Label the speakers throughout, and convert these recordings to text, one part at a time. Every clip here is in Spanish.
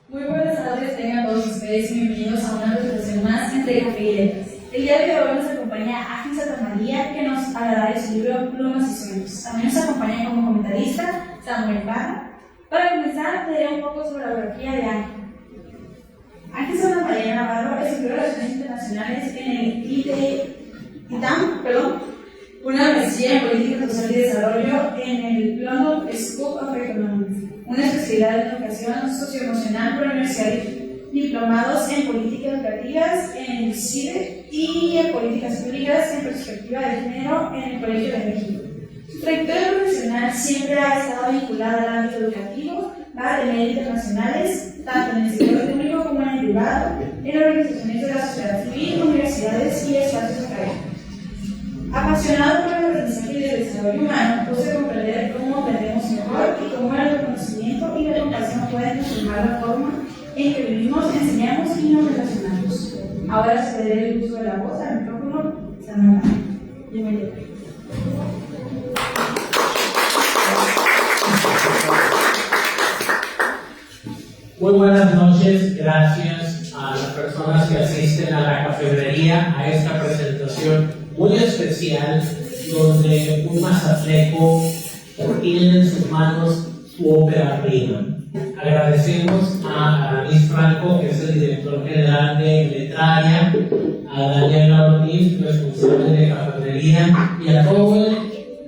Speaker 1: Muy buenas tardes, tengan todos ustedes y bienvenidos a una presentación más entre Café y Letras. El día de hoy nos acompaña Ángel Santamaría, que nos hablará de su libro Plumas y Sueños. También nos acompaña como comentarista Samuel Parra. Para comenzar, te diré un poco sobre la biografía de Ángel. Ángel Santamaría Navarro estudió Relaciones Internacionales en el ITAM, una maestría en Política Social y Desarrollo en el London School of Economics, una especialidad en Educación Socioemocional por la Universidad de Diplomados en Políticas Educativas en el CIDE y en Políticas Públicas en Perspectiva de Género en el Colegio de México. Su trayectoria profesional siempre ha estado vinculada al ámbito educativo, a medios internacionales, tanto en el sector público como en el privado, en organizaciones de la sociedad civil, universidades y espacios académicos. Apasionado por el aprendizaje y el desarrollo humano, puede comprender cómo aprendemos mejor y cómo el reconocimiento y la compasión pueden transformar la forma en que vivimos, enseñamos y nos relacionamos. Ahora cederé el uso de la voz al micrófono. Samuel. Bienvenido.
Speaker 2: Muy buenas noches, gracias a las personas que asisten a la cafetería, a esta presentación muy especial, donde un Mazatleco tiene en sus manos su ópera prima. Agradecemos a Aramis Franco, que es el director general de Letraria, a Daniela Ortiz, responsable de cafetería, y a todo el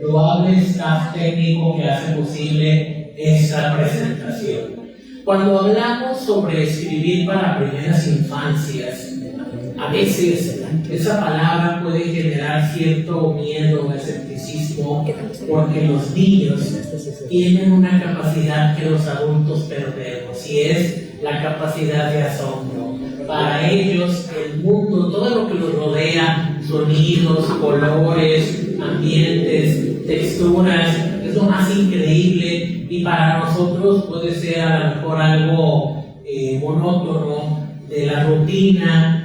Speaker 2: loable staff técnico que hace posible esta presentación. Cuando hablamos sobre escribir para primeras infancias, a veces esa palabra puede generar cierto miedo o escepticismo, porque los niños tienen una capacidad que los adultos perdemos, y es la capacidad de asombro. Para ellos, el mundo, todo lo que los rodea, sonidos, colores, ambientes, texturas, es lo más increíble, y para nosotros puede ser a lo mejor algo monótono de la rutina.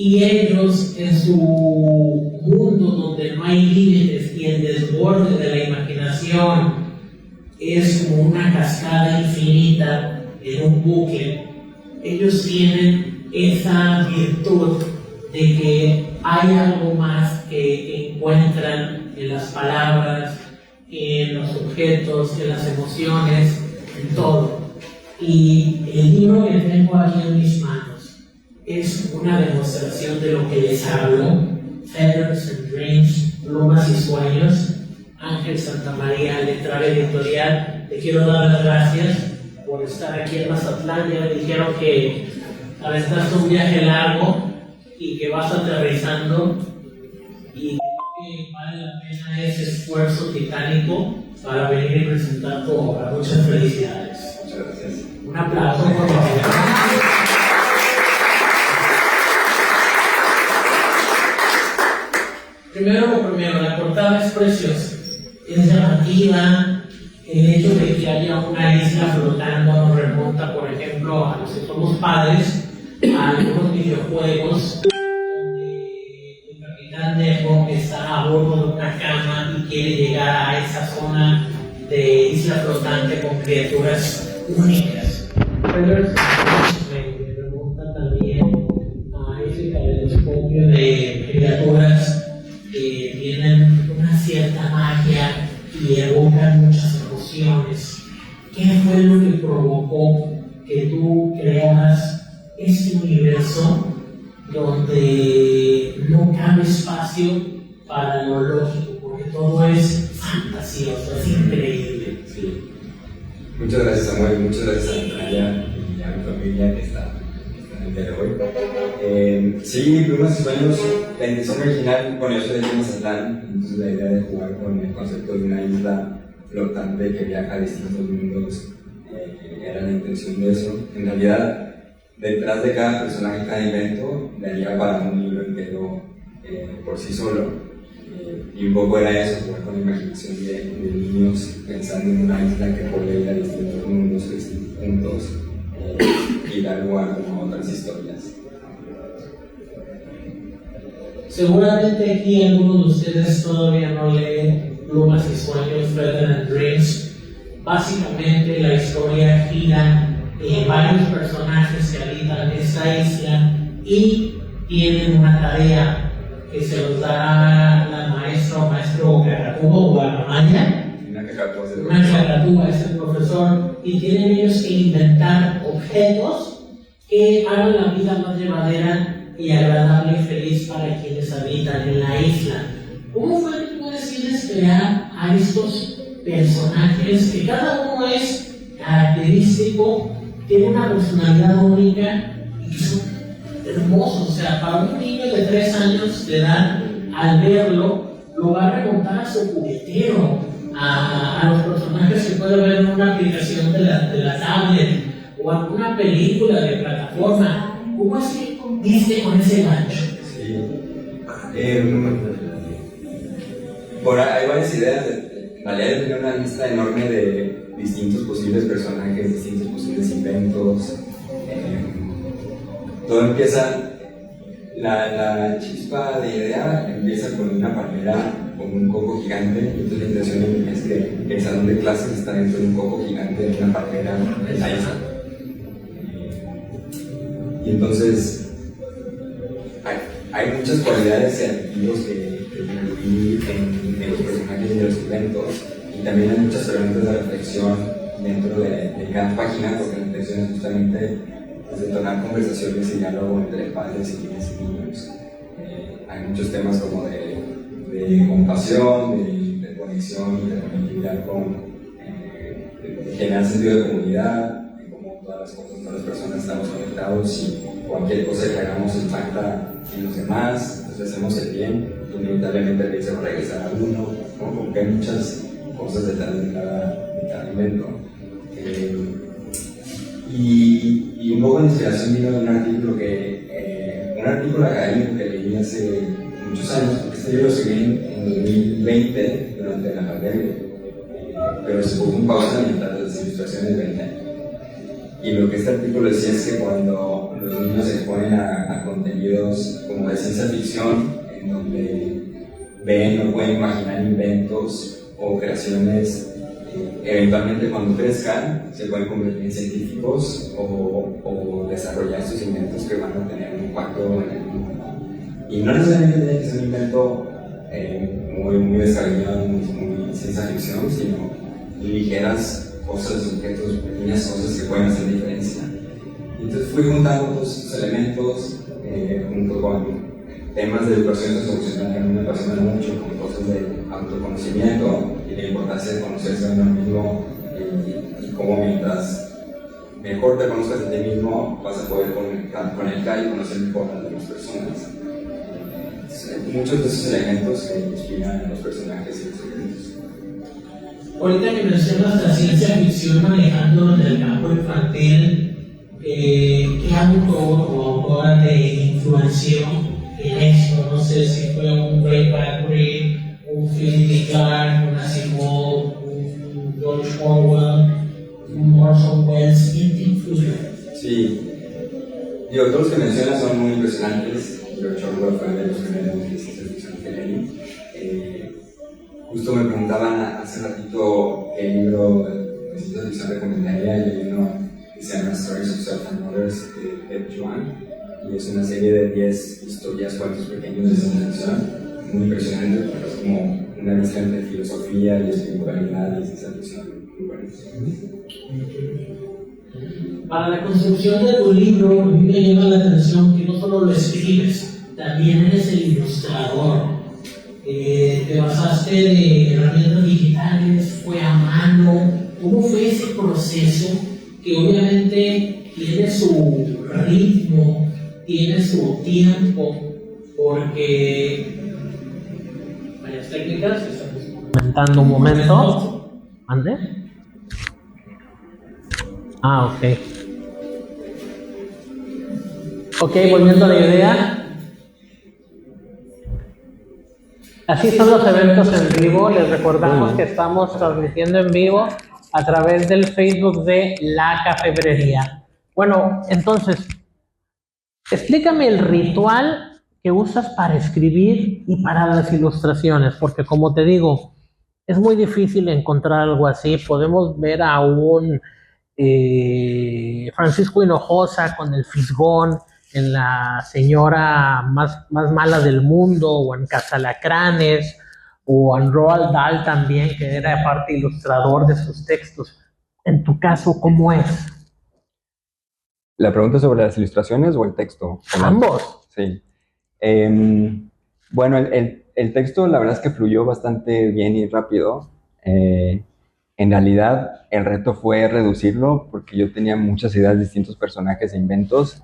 Speaker 2: Y ellos, en su mundo donde no hay límites y el desborde de la imaginación es como una cascada infinita en un bucle, ellos tienen esa virtud de que hay algo más que encuentran en las palabras, en los objetos, en las emociones, en todo. Y el libro que tengo ahí en mis manos es una demostración de lo que les hablo. Feathers and Dreams, Plumas y Sueños. Ángel Santamaría, Letraria Editorial. Te quiero dar las gracias por estar aquí en Mazatlán. Ya me dijeron que aventaste un viaje largo y que vas aterrizando, y que vale la pena ese esfuerzo titánico para venir y presentar tu obra. Muchas felicidades.
Speaker 3: Muchas gracias.
Speaker 2: Un aplauso, por favor. Primero, la portada es preciosa, es llamativa. El hecho de que haya una isla flotando nos remonta, por ejemplo, a los que somos padres, a algunos videojuegos donde el capitán Nemo está a bordo de una cama y quiere llegar a esa zona de isla flotante con criaturas únicas. Pero me remonta también a ese caleidoscopio de criaturas que tienen una cierta magia y evocan muchas emociones. ¿Qué fue lo que provocó que tú crearas este universo donde no cabe espacio para lo lógico, porque todo es fantasioso, es increíble?
Speaker 3: Sí. Muchas gracias, Samuel, muchas gracias a Natalia y a mi familia que está en el día de hoy. Sí, Plumas y Sueños, la intención original, bueno, yo soy de Mazatlán, entonces la idea de jugar con el concepto de una isla flotante que viaja a distintos mundos era la intención de eso. En realidad, detrás de cada personaje, cada evento, daría para un libro entero por sí solo. Y un poco era eso, jugar con la imaginación de niños pensando en una isla que puede ir a distintos mundos, a distintos puntos, y dar lugar como a otras historias.
Speaker 2: Seguramente aquí algunos de ustedes todavía no leen Plumas y Sueños, Feathers and Dreams. Básicamente la historia gira varios personajes que habitan esta isla y tienen una tarea que se los da la maestra o maestro Cacatúa o Guaramaya. Una Cacatúa es el profesor, y tienen ellos que inventar objetos que hagan la vida más llevadera y agradable y feliz para quienes habitan en la isla. ¿Cómo fue que tú decides crear a estos personajes que cada uno es característico, tiene una personalidad única y que son hermosos? O sea, para un niño de 3 años de edad, al verlo, lo va a remontar a su juguetero, a los personajes que puede ver en una aplicación de la tablet o alguna película de plataforma. ¿Cómo es que viste con ese gancho?
Speaker 3: Sí. Bueno, hay varias ideas. En realidad yo tenía una lista enorme de distintos posibles personajes, distintos posibles inventos. Todo empieza, la chispa de idea empieza con una palmera, con un coco gigante. Entonces la intención es que el salón de clases está dentro de un coco gigante, de una palmera en la isla. Y entonces hay muchas cualidades y activos que incluí en los personajes y en los inventos, y también hay muchas herramientas de reflexión dentro de cada página, porque la intención es justamente detonar conversaciones y diálogo entre padres y niñas y niños. Hay muchos temas como de compasión, de conexión, de conectividad de generar sentido de comunidad, de cómo todas las cosas, todas las personas estamos conectados y cualquier cosa que hagamos impacta en los demás. Entonces hacemos el bien, inevitablemente el bien se va a regresar a uno, ¿no? Como que hay muchas cosas detrás de cada invento. Y un poco de inspiración vino de un artículo académico que leí hace muchos años, porque este libro lo escribí en 2020 durante la pandemia, pero se puso en pausa mientras las ilustraciones venían. Y lo que este artículo decía es que cuando los niños se exponen a contenidos como de ciencia ficción, en donde ven o pueden imaginar inventos o creaciones, eventualmente cuando crezcan se pueden convertir en científicos o desarrollar estos inventos que van a tener un impacto en el mundo. Y no necesariamente tiene que ser un invento muy descabellado, muy ciencia ficción, sino ligeras cosas, objetos, pequeñas cosas que pueden hacer diferencia. Y entonces fui juntando todos estos elementos junto con temas de educación socioemocional que a mí me apasionan mucho, con cosas de autoconocimiento y la importancia de conocerse a uno mismo, y cómo mientras mejor te conozcas a ti mismo vas a poder conectar y conocer mejor a las demás personas. Muchos de esos elementos que inspiran a los personajes y los eventos.
Speaker 2: Ahorita que mencionas la ciencia ficción manejando en el campo infantil, ¿qué autor o autora te influenció en esto? No sé si fue un Ray Bradbury, un Philip K. Clarke, un Asimov, un George Orwell, un Orson Welles. ¿Quién te influyó?
Speaker 3: Sí, todos los que mencionas son muy impresionantes. George Orwell fue de los primeros de ciencia ficción que leí. Justo me preguntaban hace ratito qué libro de ciencia ficción recomendaría, y hay uno que se llama Stories of Self and Others de Ed Yuan, y es una serie de 10 historias, cuentos pequeños de ciencia ficción, muy impresionante, porque es como una mezcla entre filosofía y espiritualidad y ciencia ficción, muy buena.
Speaker 2: Para la construcción de tu libro, a mí me llama la atención que no solo lo escribes, también eres el ilustrador. Te basaste de herramientas digitales, fue a mano. ¿Cómo fue ese proceso que obviamente tiene su ritmo, tiene su tiempo? Porque varias técnicas que estamos comentando un momento. ¿Ande? Ok. Ok, volviendo a la idea. Así son los eventos en vivo. Les recordamos que estamos transmitiendo en vivo a través del Facebook de La Cafebrería. Bueno, entonces, explícame el ritual que usas para escribir y para las ilustraciones, porque como te digo, es muy difícil encontrar algo así. Podemos ver a un Francisco Hinojosa con el Fisgón, en La señora más mala del mundo, o en Casalacranes, o en Roald Dahl también, que era parte ilustrador de sus textos. En tu caso, ¿cómo es?
Speaker 3: ¿La pregunta sobre las ilustraciones o el texto?
Speaker 2: Ambos.
Speaker 3: Sí. Bueno, el texto la verdad es que fluyó bastante bien y rápido. En realidad, el reto fue reducirlo porque yo tenía muchas ideas de distintos personajes e inventos.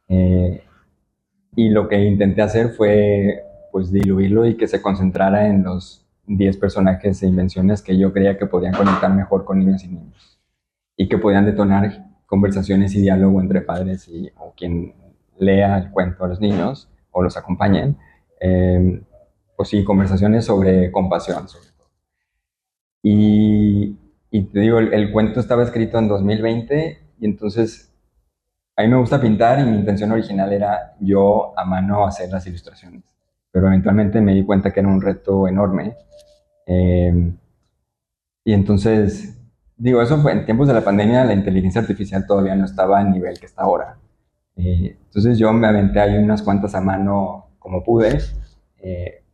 Speaker 3: Y lo que intenté hacer fue pues diluirlo y que se concentrara en los 10 personajes e invenciones que yo creía que podían conectar mejor con niños y niños y que podían detonar conversaciones y diálogo entre padres o quien lea el cuento a los niños o los acompañen. Pues sí, conversaciones sobre compasión, sobre todo. Y te digo, el cuento estaba escrito en 2020 y entonces a mí me gusta pintar y mi intención original era yo a mano hacer las ilustraciones, pero eventualmente me di cuenta que era un reto enorme. Eh, y entonces, digo, eso fue en tiempos de la pandemia, la inteligencia artificial todavía no estaba al nivel que está ahora. Entonces yo me aventé ahí unas cuantas a mano como pude,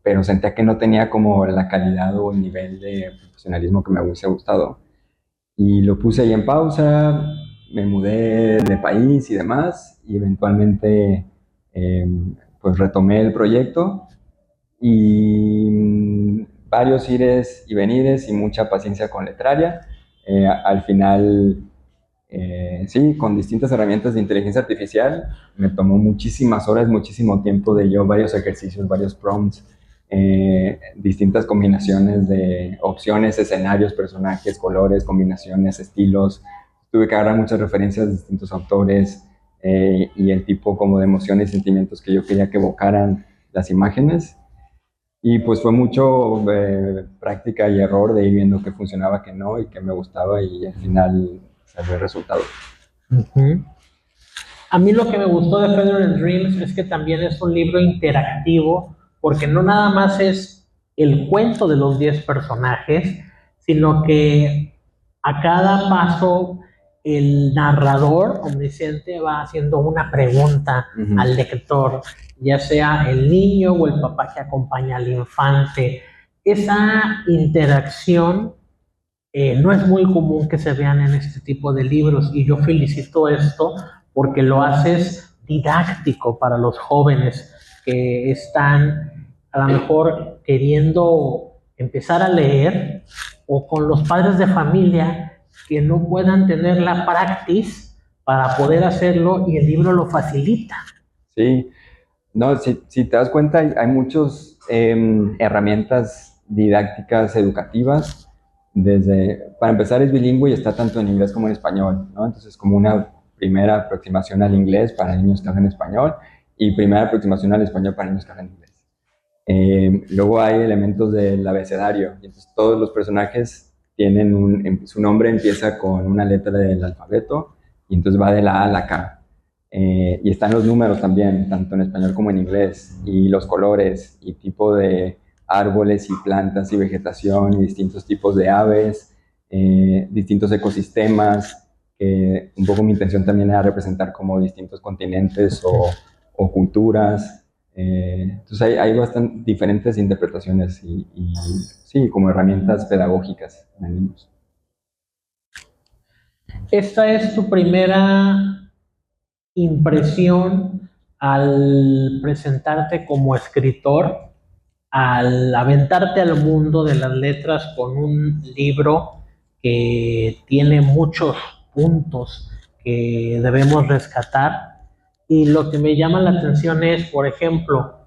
Speaker 3: pero sentía que no tenía como la calidad o el nivel de profesionalismo que me hubiese gustado. Y lo puse ahí en pausa, me mudé de país y demás, y eventualmente pues retomé el proyecto y varios ires y venires y mucha paciencia con Letraria. Al final, sí, con distintas herramientas de inteligencia artificial, me tomó muchísimas horas, muchísimo tiempo de yo, varios ejercicios, varios prompts, distintas combinaciones de opciones, escenarios, personajes, colores, combinaciones, estilos. Tuve que agarrar muchas referencias de distintos autores y el tipo como de emociones y sentimientos que yo quería que evocaran las imágenes. Y pues fue mucho práctica y error de ir viendo qué funcionaba, qué no, y qué me gustaba, y al final salió el resultado.
Speaker 2: Uh-huh. A mí lo que me gustó de Feather and Dreams es que también es un libro interactivo, porque no nada más es el cuento de los 10 personajes, sino que a cada paso el narrador omnisciente va haciendo una pregunta al lector, ya sea el niño o el papá que acompaña al infante. Esa interacción no es muy común que se vean en este tipo de libros, y yo felicito esto porque lo haces didáctico para los jóvenes que están a lo mejor queriendo empezar a leer, o con los padres de familia que no puedan tener la práctica para poder hacerlo, y el libro lo facilita.
Speaker 3: Sí, no, si te das cuenta, hay muchas herramientas didácticas educativas. Para empezar, es bilingüe y está tanto en inglés como en español, ¿no? Entonces, como una primera aproximación al inglés para niños que hablan español y primera aproximación al español para niños que hablan inglés. Luego hay elementos del abecedario, y entonces todos los personajes tienen su nombre empieza con una letra del alfabeto, y entonces va de la A a la K. Y están los números también, tanto en español como en inglés, y los colores, y tipo de árboles y plantas y vegetación, y distintos tipos de aves, distintos ecosistemas. Un poco mi intención también era representar como distintos continentes o culturas. Entonces hay bastante diferentes interpretaciones y sí, como herramientas pedagógicas en niños.
Speaker 2: Esta es tu primera impresión al presentarte como escritor, al aventarte al mundo de las letras con un libro que tiene muchos puntos que debemos rescatar. Y lo que me llama la atención es, por ejemplo,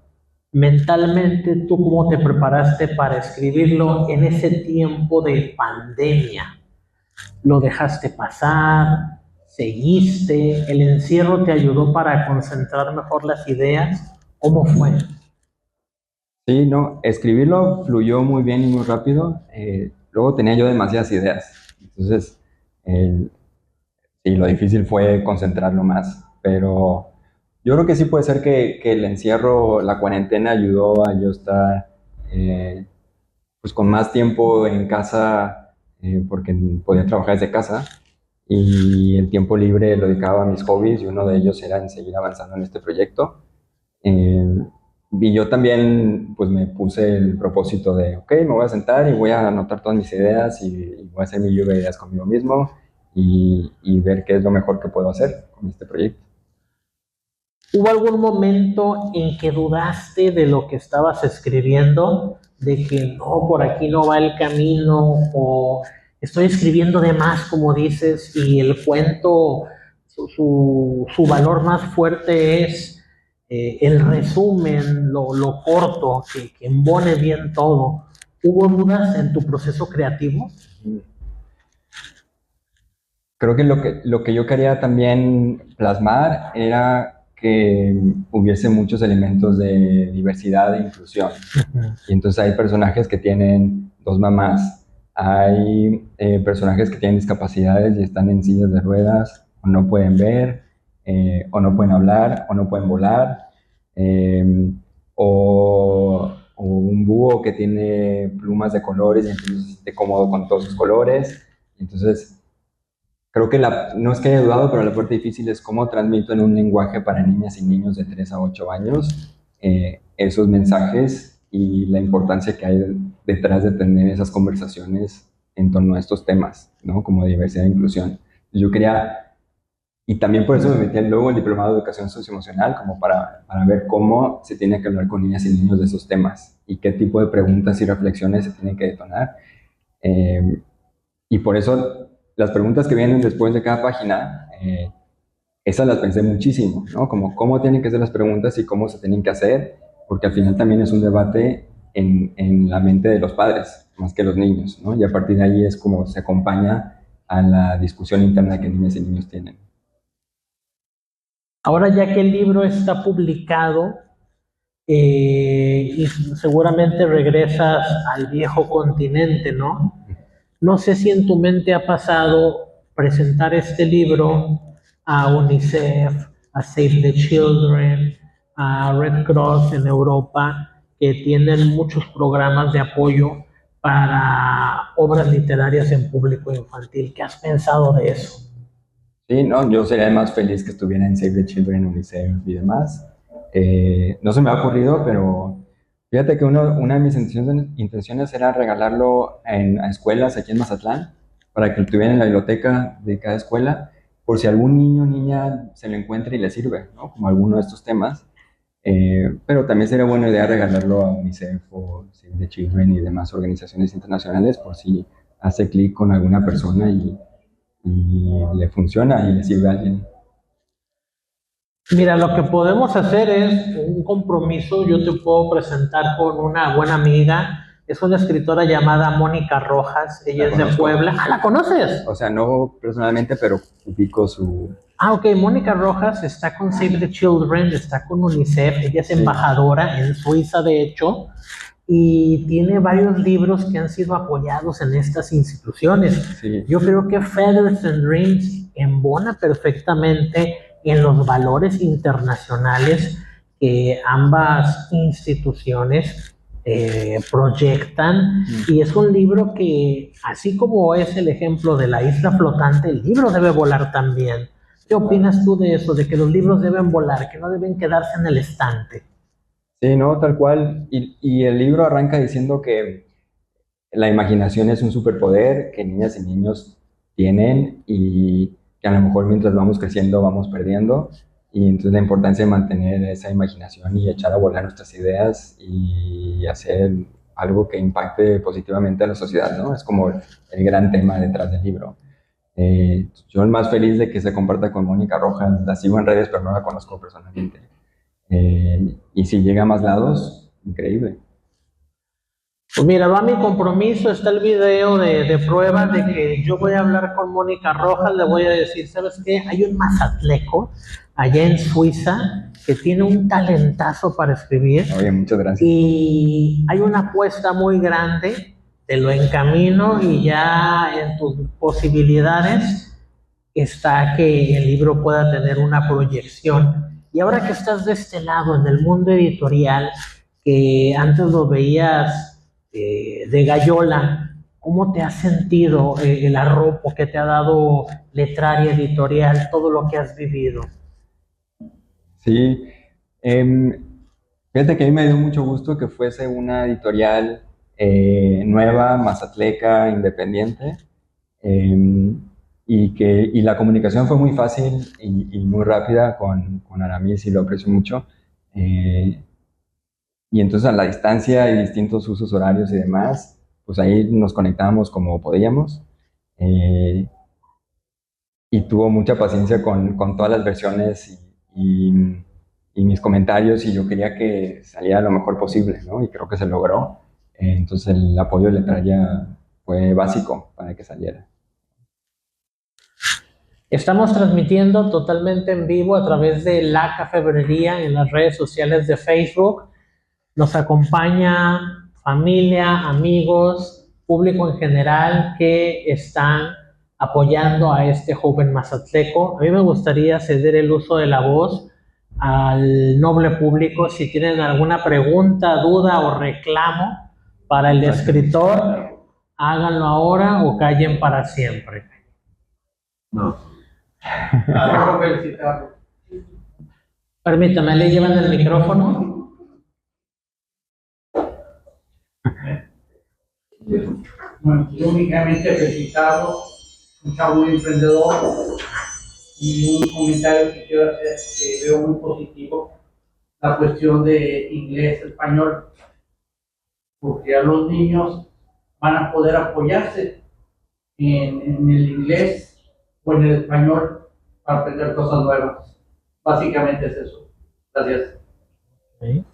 Speaker 2: mentalmente, ¿tú cómo te preparaste para escribirlo en ese tiempo de pandemia? ¿Lo dejaste pasar? ¿Seguiste? ¿El encierro te ayudó para concentrar mejor las ideas? ¿Cómo fue?
Speaker 3: Sí, no, escribirlo fluyó muy bien y muy rápido. Luego tenía yo demasiadas ideas. Entonces, sí, lo difícil fue concentrarlo más. Pero yo creo que sí puede ser que el encierro, la cuarentena ayudó a yo estar pues con más tiempo en casa porque podía trabajar desde casa. y el tiempo libre lo dedicaba a mis hobbies y uno de ellos era en seguir avanzando en este proyecto. Eh, y yo también pues me puse el propósito de, ok, me voy a sentar y voy a anotar todas mis ideas y voy a hacer mi lluvia de ideas conmigo mismo y ver qué es lo mejor que puedo hacer con este proyecto.
Speaker 2: ¿Hubo algún momento en que dudaste de lo que estabas escribiendo? De que no, por aquí no va el camino, o estoy escribiendo de más, como dices, y el cuento, su valor más fuerte es el resumen, lo corto, que embone bien todo. ¿Hubo dudas en tu proceso creativo?
Speaker 3: Creo que lo que yo quería también plasmar era que hubiese muchos elementos de diversidad e inclusión. Y entonces hay personajes que tienen dos mamás, hay personajes que tienen discapacidades y están en sillas de ruedas, o no pueden ver, o no pueden hablar, o no pueden volar, eh, o un búho que tiene plumas de colores y entonces se siente cómodo con todos sus colores. Entonces, creo que no es que haya dudado, pero la parte difícil es cómo transmito en un lenguaje para niñas y niños de 3 a 8 años esos mensajes y la importancia que hay detrás de tener esas conversaciones en torno a estos temas, ¿no? Como diversidad e inclusión. Yo quería, y también por eso me metí luego el diplomado de educación socioemocional, como para ver cómo se tiene que hablar con niñas y niños de esos temas y qué tipo de preguntas y reflexiones se tienen que detonar. Eh, y por eso las preguntas que vienen después de cada página, esas las pensé muchísimo, ¿no? Como cómo tienen que ser las preguntas y cómo se tienen que hacer, porque al final también es un debate en la mente de los padres, más que los niños, ¿no? Y a partir de ahí es como se acompaña a la discusión interna que niñas y niños tienen.
Speaker 2: Ahora ya que el libro está publicado, y seguramente regresas al viejo continente, ¿no? No sé si en tu mente ha pasado presentar este libro a UNICEF, a Save the Children, a Red Cross en Europa, que tienen muchos programas de apoyo para obras literarias en público infantil. ¿Qué has pensado de eso?
Speaker 3: Sí, no, yo sería más feliz que estuviera en Save the Children, UNICEF y demás. No se me ha ocurrido, pero fíjate que una de mis intenciones era regalarlo a escuelas aquí en Mazatlán, para que lo tuvieran en la biblioteca de cada escuela, por si algún niño o niña se lo encuentra y le sirve, ¿no? Como alguno de estos temas. Pero también sería buena idea regalarlo a UNICEF o Save the Children y demás organizaciones internacionales, por si hace clic con alguna persona y le funciona y le sirve a alguien.
Speaker 2: Mira, lo que podemos hacer es un compromiso. Yo te puedo presentar con una buena amiga. Es una escritora llamada Mónica Rojas. Ella
Speaker 3: La
Speaker 2: es de
Speaker 3: conozco.
Speaker 2: Puebla. Ah, ¿la conoces?
Speaker 3: O sea, no personalmente, pero ubico su...
Speaker 2: Ah, ok. Mónica Rojas está con Save the Children, está con UNICEF. Ella es
Speaker 3: Sí.
Speaker 2: embajadora en Suiza, de hecho, y tiene varios libros que han sido apoyados en estas instituciones.
Speaker 3: Sí.
Speaker 2: Yo creo que Feathers and Dreams embona perfectamente en los valores internacionales que ambas instituciones proyectan, y es un libro que, así como es el ejemplo de la isla flotante, el libro debe volar también. ¿Qué opinas tú de eso, de que los libros deben volar, que no deben quedarse en el estante?
Speaker 3: Sí, no, tal cual. Y el libro arranca diciendo que la imaginación es un superpoder que niñas y niños tienen y que a lo mejor mientras vamos creciendo vamos perdiendo. Y entonces la importancia de mantener esa imaginación y echar a volar nuestras ideas y hacer algo que impacte positivamente a la sociedad, ¿no? Es como el gran tema detrás del libro. Yo el más feliz de que se comparta con Mónica Rojas, la sigo en redes pero no la conozco personalmente. Y si llega a más lados, increíble.
Speaker 2: Pues mira, va mi compromiso, está el video de prueba de que yo voy a hablar con Mónica Rojas, le voy a decir, ¿sabes qué? Hay un mazatleco allá en Suiza que tiene un talentazo para escribir.
Speaker 3: Oye, muchas gracias.
Speaker 2: Y hay una apuesta muy grande, te lo encamino y ya en tus posibilidades está que el libro pueda tener una proyección. Y ahora que estás de este lado en el mundo editorial, que antes lo veías de gallola, ¿Cómo te has sentido el arropo que te ha dado Letraria Editorial, todo lo que has vivido?
Speaker 3: Sí, fíjate que a mí me dio mucho gusto que fuese una editorial nueva, mazatleca, independiente, y la comunicación fue muy fácil y muy rápida con Aramis y lo aprecio mucho. Eh, y entonces a la distancia y distintos usos horarios y demás, pues ahí nos conectábamos como podíamos. eh, y tuvo mucha paciencia con todas las versiones y mis comentarios y yo quería que saliera lo mejor posible, ¿no? Y creo que se logró. Entonces el apoyo de Letraria fue básico para que saliera.
Speaker 2: Estamos transmitiendo totalmente en vivo a través de La Cafebrería en las redes sociales de Facebook. Nos acompaña familia, amigos, público en general que están apoyando a este joven mazatleco. A mí me gustaría ceder el uso de la voz al noble público. Si tienen alguna pregunta, duda o reclamo para el escritor, háganlo ahora o callen para siempre.
Speaker 4: No.
Speaker 2: Permítame, ¿le llevan el micrófono?
Speaker 4: Bueno, yo únicamente felicitado, un chavo muy emprendedor y un comentario que quiero hacer que veo muy positivo, la cuestión de inglés-español, porque ya los niños van a poder apoyarse en el inglés o en el español para aprender cosas nuevas. Básicamente es eso. Gracias.
Speaker 2: ¿Sí?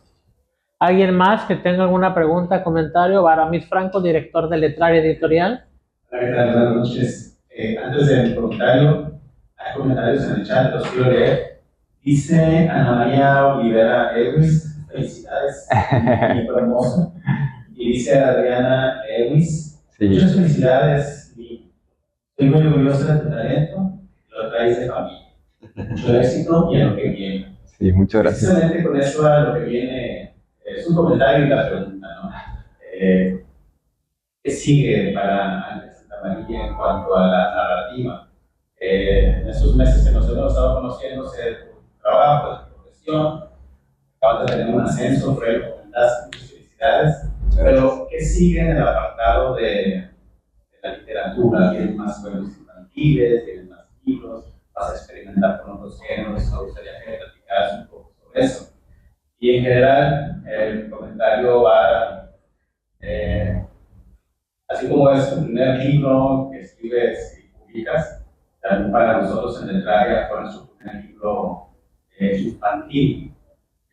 Speaker 2: ¿Alguien más que tenga alguna pregunta, comentario? Aramis Franco, director de Letraria Editorial.
Speaker 5: Hola, ¿qué tal? Buenas noches. Antes del comentario, hay comentarios en el chat, los quiero leer. Dice Ana María Olivera Lewis, felicidades, muy hermoso. Y dice Adriana Lewis,
Speaker 3: Sí.
Speaker 5: muchas felicidades, y estoy muy orgullosa de tu talento, lo traes de familia. Mucho éxito y a lo que viene.
Speaker 3: Sí, muchas gracias.
Speaker 5: Precisamente con eso a lo que viene es un comentario y la pregunta, ¿no? ¿Qué sigue para Ángel Santamaría en cuanto a la narrativa? En estos meses que nos hemos estado conociendo, sé de tu trabajo, de tu profesión, acabas de tener un ascenso, Fred, lo comentaste, muchas felicidades. Pero, ¿qué sigue en el apartado de la literatura? ¿Tienes más cuentos infantiles? ¿Tienes más libros? ¿Vas a experimentar con otros géneros? Me gustaría que me platicaras un poco sobre eso. Y en general, el comentario va, así como es tu primer libro que escribes y publicas, también para nosotros en Letraria fue nuestro primer libro infantil.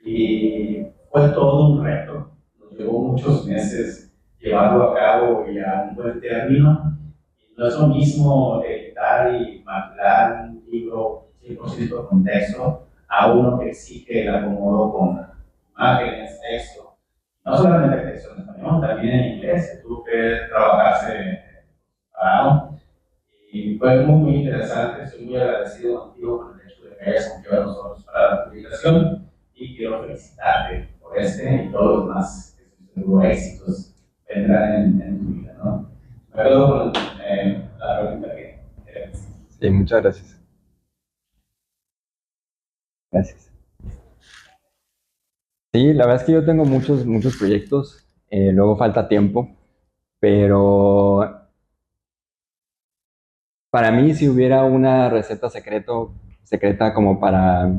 Speaker 5: Y fue todo un reto. Nos llevó muchos meses llevarlo a cabo y a un buen término. Y no es lo mismo editar y maquilar un libro 100% con texto a uno que exige el acomodo con imágenes, texto. No solamente texto en español, también en inglés, que tuvo que trabajarse parado. Y fue muy interesante, estoy muy agradecido contigo por el hecho de que hayas confiado en nosotros para la publicación y quiero felicitarte por este y todos los demás que estoy seguro éxitos vendrán en tu vida, ¿no? Me quedo con la pregunta que queremos.
Speaker 3: Sí, muchas gracias. Gracias. Sí, la verdad es que yo tengo muchos proyectos, luego falta tiempo, pero para mí si hubiera una receta secreta como para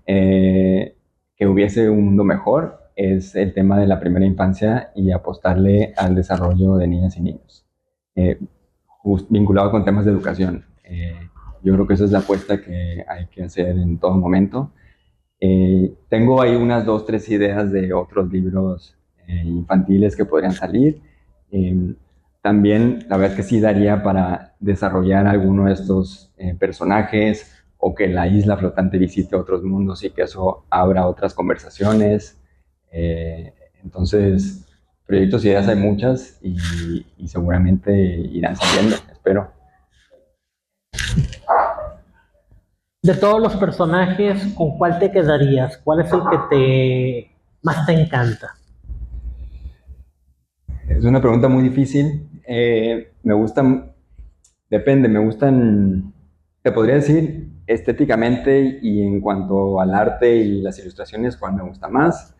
Speaker 3: que hubiese un mundo mejor, es el tema de la primera infancia y apostarle al desarrollo de niñas y niños, vinculado con temas de educación. Yo creo que esa es la apuesta que hay que hacer en todo momento. Tengo ahí unas 2, 3 ideas de otros libros infantiles que podrían salir. También la verdad es que sí daría para desarrollar alguno de estos personajes o que la isla flotante visite otros mundos y que eso abra otras conversaciones. Entonces, proyectos y ideas hay muchas y seguramente irán saliendo, espero.
Speaker 2: De todos los personajes, ¿con cuál te quedarías? ¿Cuál es el que más te encanta?
Speaker 3: Es una pregunta muy difícil. Me gustan, depende, me gustan, te podría decir estéticamente y en cuanto al arte y las ilustraciones, cuál me gusta más.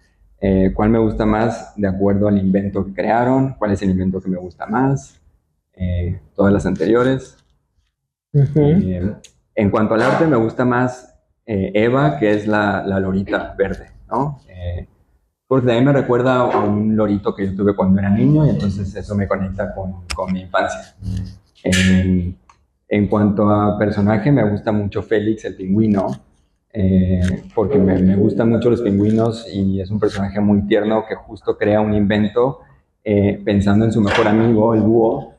Speaker 3: Cuál me gusta más de acuerdo al invento que crearon, cuál es el invento que me gusta más, todas las anteriores. En cuanto al arte, me gusta más Eva, que es la lorita verde, ¿no? Porque también me recuerda a un lorito que yo tuve cuando era niño y entonces eso me conecta con mi infancia. En cuanto a personaje, me gusta mucho Félix el pingüino, porque me gustan mucho los pingüinos y es un personaje muy tierno que justo crea un invento pensando en su mejor amigo, el búho.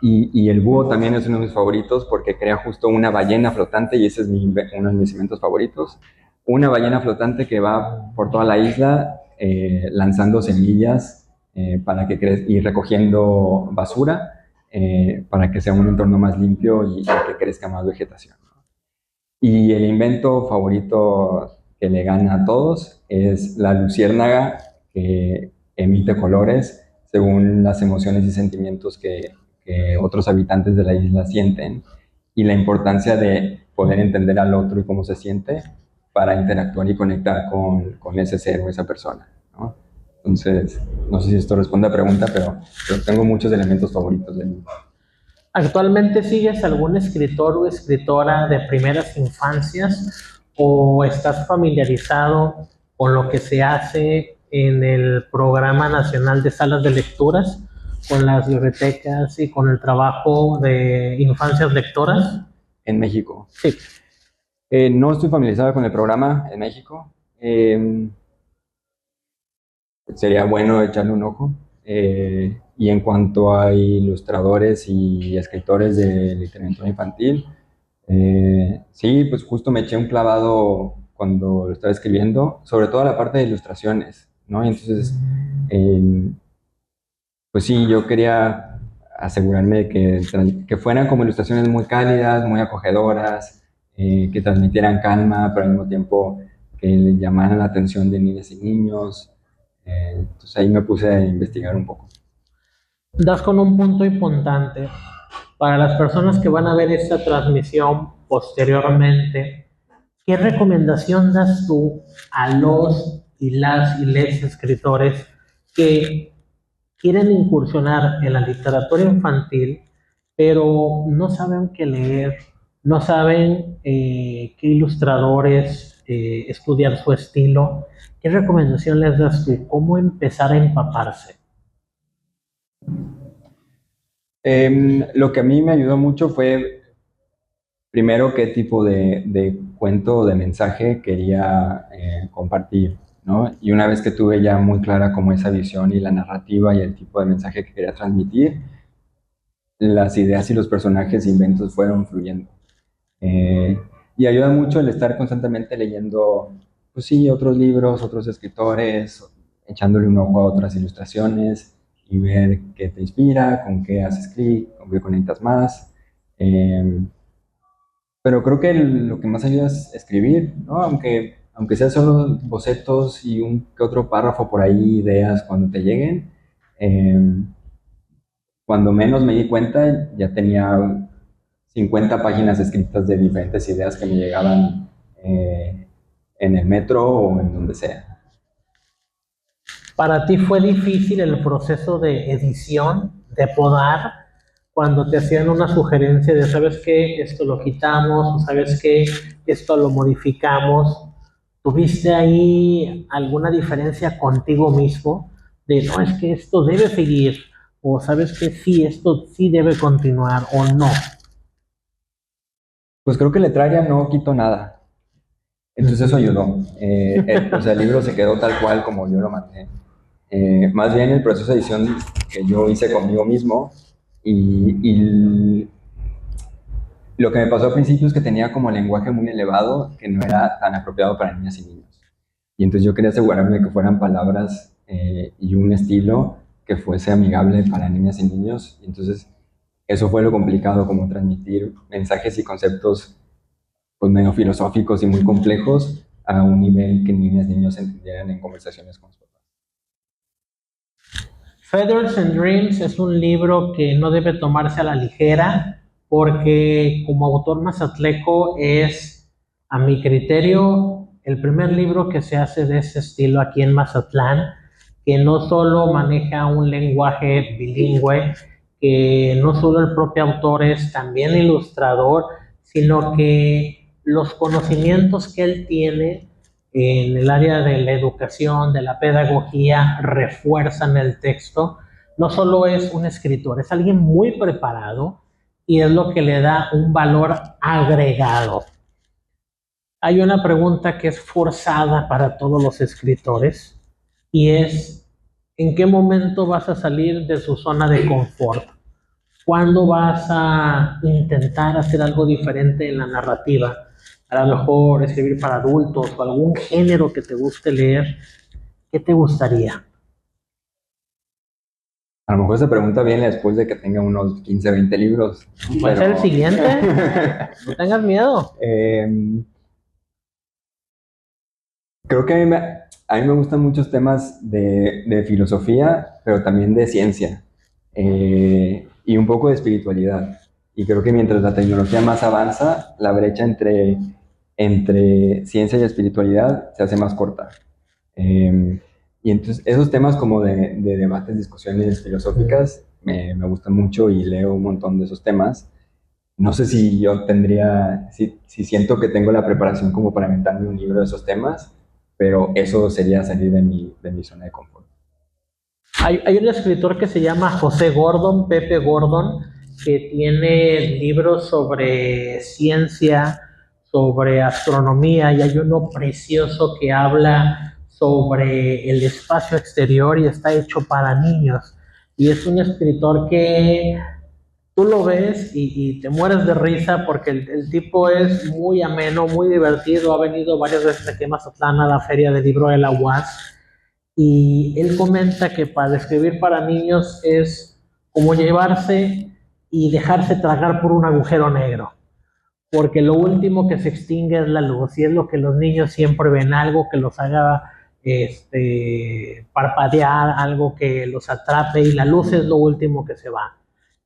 Speaker 3: Y el búho también es uno de mis favoritos porque crea justo una ballena flotante y ese es uno de mis inventos favoritos. Una ballena flotante que va por toda la isla lanzando semillas para que y recogiendo basura para que sea un entorno más limpio y que crezca más vegetación. Y el invento favorito que le gana a todos es la luciérnaga que emite colores según las emociones y sentimientos que otros habitantes de la isla sienten y la importancia de poder entender al otro y cómo se siente para interactuar y conectar con ese ser o esa persona, ¿no? Entonces, no sé si esto responde a la pregunta, pero tengo muchos elementos favoritos del libro.
Speaker 2: ¿Actualmente sigues algún escritor o escritora de primeras infancias o estás familiarizado con lo que se hace en el Programa Nacional de Salas de Lecturas, con las bibliotecas y con el trabajo de infancias lectoras?
Speaker 3: En México.
Speaker 2: Sí.
Speaker 3: No estoy familiarizado con el programa en México. Sería bueno echarle un ojo. Y en cuanto a ilustradores y escritores de literatura infantil, sí, pues justo me eché un clavado cuando lo estaba escribiendo, sobre todo la parte de ilustraciones, ¿no? Y entonces, pues sí, yo quería asegurarme de que fueran como ilustraciones muy cálidas, muy acogedoras, que transmitieran calma, pero al mismo tiempo que le llamaran la atención de niñas y niños. Entonces ahí me puse a investigar un poco.
Speaker 2: Das con un punto importante. Para las personas que van a ver esta transmisión posteriormente, ¿qué recomendación das tú a los y las y les escritores que quieren incursionar en la literatura infantil, pero no saben qué leer, no saben qué ilustradores estudiar su estilo? ¿Qué recomendación les das tú? ¿Cómo empezar a empaparse?
Speaker 3: Lo que a mí me ayudó mucho fue, primero, qué tipo de cuento o de mensaje quería compartir, ¿no? Y una vez que tuve ya muy clara como esa visión y la narrativa y el tipo de mensaje que quería transmitir, las ideas y los personajes e inventos fueron fluyendo. Y ayuda mucho el estar constantemente leyendo, pues sí, otros libros, otros escritores, echándole un ojo a otras ilustraciones y ver qué te inspira, con qué haces clic, con qué conectas más. Pero creo que lo que más ayuda es escribir, ¿no? Aunque sea solo bocetos y un que otro párrafo por ahí, ideas cuando te lleguen. Eh, Cuando menos me di cuenta, ya tenía 50 páginas escritas de diferentes ideas que me llegaban en el metro o en donde sea.
Speaker 2: ¿Para ti fue difícil el proceso de edición, de podar, cuando te hacían una sugerencia de, sabes qué, esto lo quitamos, o sabes qué, esto lo modificamos? ¿Tuviste ahí alguna diferencia contigo mismo de, no, es que esto debe seguir, o sabes que sí, esto sí debe continuar, o no?
Speaker 3: Pues creo que Letraria no quitó nada. Entonces eso ayudó. O sea, el libro se quedó tal cual como yo lo mandé. Más bien el proceso de edición que yo hice conmigo mismo y lo que me pasó al principio es que tenía como lenguaje muy elevado que no era tan apropiado para niñas y niños. Y entonces yo quería asegurarme de que fueran palabras y un estilo que fuese amigable para niñas y niños. Y entonces eso fue lo complicado, como transmitir mensajes y conceptos pues medio filosóficos y muy complejos a un nivel que niñas y niños entendieran en conversaciones con sus papás.
Speaker 2: Feathers and Dreams es un libro que no debe tomarse a la ligera porque como autor mazatleco es, a mi criterio, el primer libro que se hace de ese estilo aquí en Mazatlán, que no solo maneja un lenguaje bilingüe, que no solo el propio autor es también ilustrador, sino que los conocimientos que él tiene en el área de la educación, de la pedagogía, refuerzan el texto. No solo es un escritor, es alguien muy preparado y es lo que le da un valor agregado. Hay una pregunta que es forzada para todos los escritores y es, ¿en qué momento vas a salir de su zona de confort? ¿Cuándo vas a intentar hacer algo diferente en la narrativa? A lo mejor escribir para adultos o algún género que te guste leer. ¿Qué te gustaría?
Speaker 3: A lo mejor esa pregunta viene después de que tenga unos 15, 20 libros.
Speaker 2: ¿Puede ser el siguiente? No tengas miedo.
Speaker 3: Creo que a mí me gustan muchos temas de filosofía, pero también de ciencia y un poco de espiritualidad. Y creo que mientras la tecnología más avanza, la brecha entre ciencia y espiritualidad se hace más corta. Y entonces esos temas como de debates, discusiones filosóficas me gustan mucho y leo un montón de esos temas. No sé si yo tendría, si siento que tengo la preparación como para inventarme un libro de esos temas, pero eso sería salir de mi zona de confort.
Speaker 2: Hay un escritor que se llama José Gordon, Pepe Gordon, que tiene libros sobre ciencia, sobre astronomía, y hay uno precioso que habla sobre el espacio exterior y está hecho para niños. Y es un escritor que tú lo ves y te mueres de risa porque el tipo es muy ameno, muy divertido. Ha venido varias veces aquí a Mazatlán a la Feria del Libro de la UAS. Y él comenta que para escribir para niños es como llevarse y dejarse tragar por un agujero negro, porque lo último que se extingue es la luz y es lo que los niños siempre ven, algo que los haga parpadear, algo que los atrape, y la luz es lo último que se va.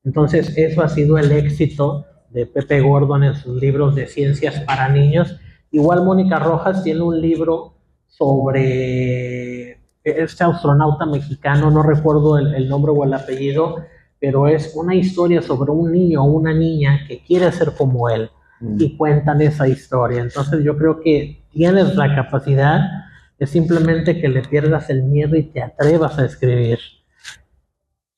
Speaker 2: Entonces eso ha sido el éxito de Pepe Gordon en sus libros de ciencias para niños. Igual Mónica Rojas tiene un libro sobre este astronauta mexicano, no recuerdo el nombre o el apellido, pero es una historia sobre un niño o una niña que quiere ser como él y cuentan esa historia. Entonces yo creo que tienes la capacidad, es simplemente que le pierdas el miedo y te atrevas a escribir.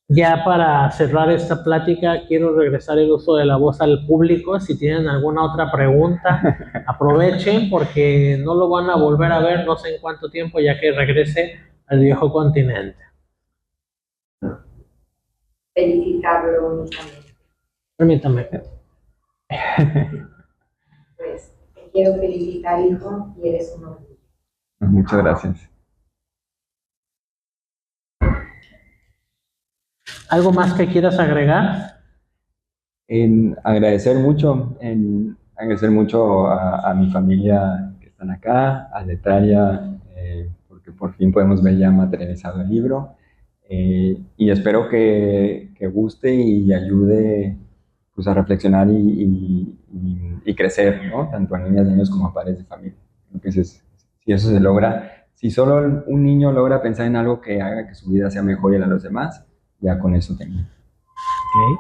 Speaker 2: Ya para cerrar esta plática, quiero regresar el uso de la voz al público. Si tienen alguna otra pregunta, aprovechen porque no lo van a volver a ver no sé en cuánto tiempo, ya que regrese al viejo continente.
Speaker 6: Felicitarlo únicamente.
Speaker 2: Permítame.
Speaker 6: Pues te quiero felicitar, hijo, y eres un orgullo.
Speaker 3: Muchas gracias.
Speaker 2: ¿Algo más que quieras agregar?
Speaker 3: Agradecer mucho a mi familia que están acá, a Letralia, porque por fin podemos ver ya materializado el libro, y espero que guste y ayude pues, a reflexionar y crecer, ¿no? Tanto a niñas, niños como a padres de familia. Entonces, si eso se logra, si solo un niño logra pensar en algo que haga que su vida sea mejor y a los demás, ya con eso tengo.
Speaker 2: Okay.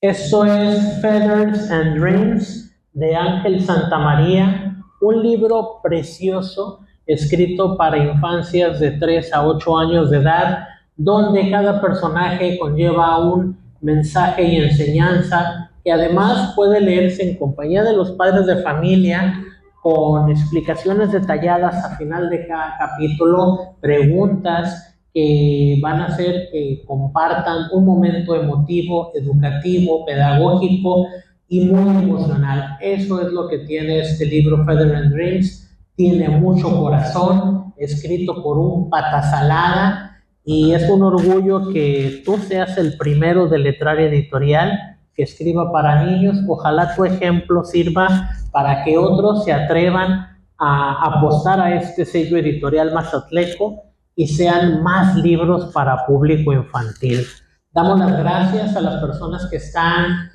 Speaker 2: Esto es Feathers and Dreams de Ángel Santamaría, un libro precioso escrito para infancias de 3 a 8 años de edad, donde cada personaje conlleva un mensaje y enseñanza que además puede leerse en compañía de los padres de familia, con explicaciones detalladas a final de cada capítulo, preguntas que van a hacer que compartan un momento emotivo, educativo, pedagógico y muy emocional. Eso es lo que tiene este libro, Feathers and Dreams. Tiene mucho corazón, escrito por un patasalada, y es un orgullo que tú seas el primero de Letraria Editorial que escriba para niños. Ojalá tu ejemplo sirva para que otros se atrevan a apostar a este sello editorial mazatleco, y sean más libros para público infantil. Damos las gracias a las personas que están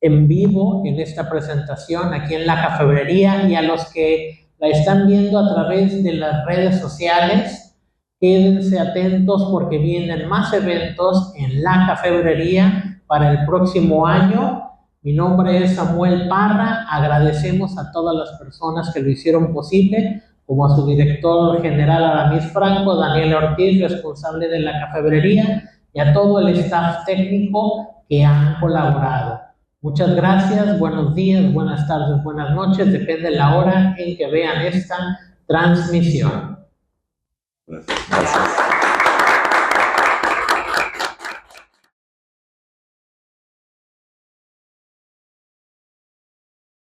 Speaker 2: en vivo en esta presentación aquí en la Cafebrería y a los que la están viendo a través de las redes sociales. Quédense atentos porque vienen más eventos en la Cafebrería para el próximo año. Mi nombre es Samuel Parra. Agradecemos a todas las personas que lo hicieron posible, como a su director general Aramis Franco, Daniel Ortiz, responsable de la Cafebrería, y a todo el staff técnico que han colaborado. Muchas gracias, buenos días, buenas tardes, buenas noches, depende de la hora en que vean esta transmisión.
Speaker 3: Gracias.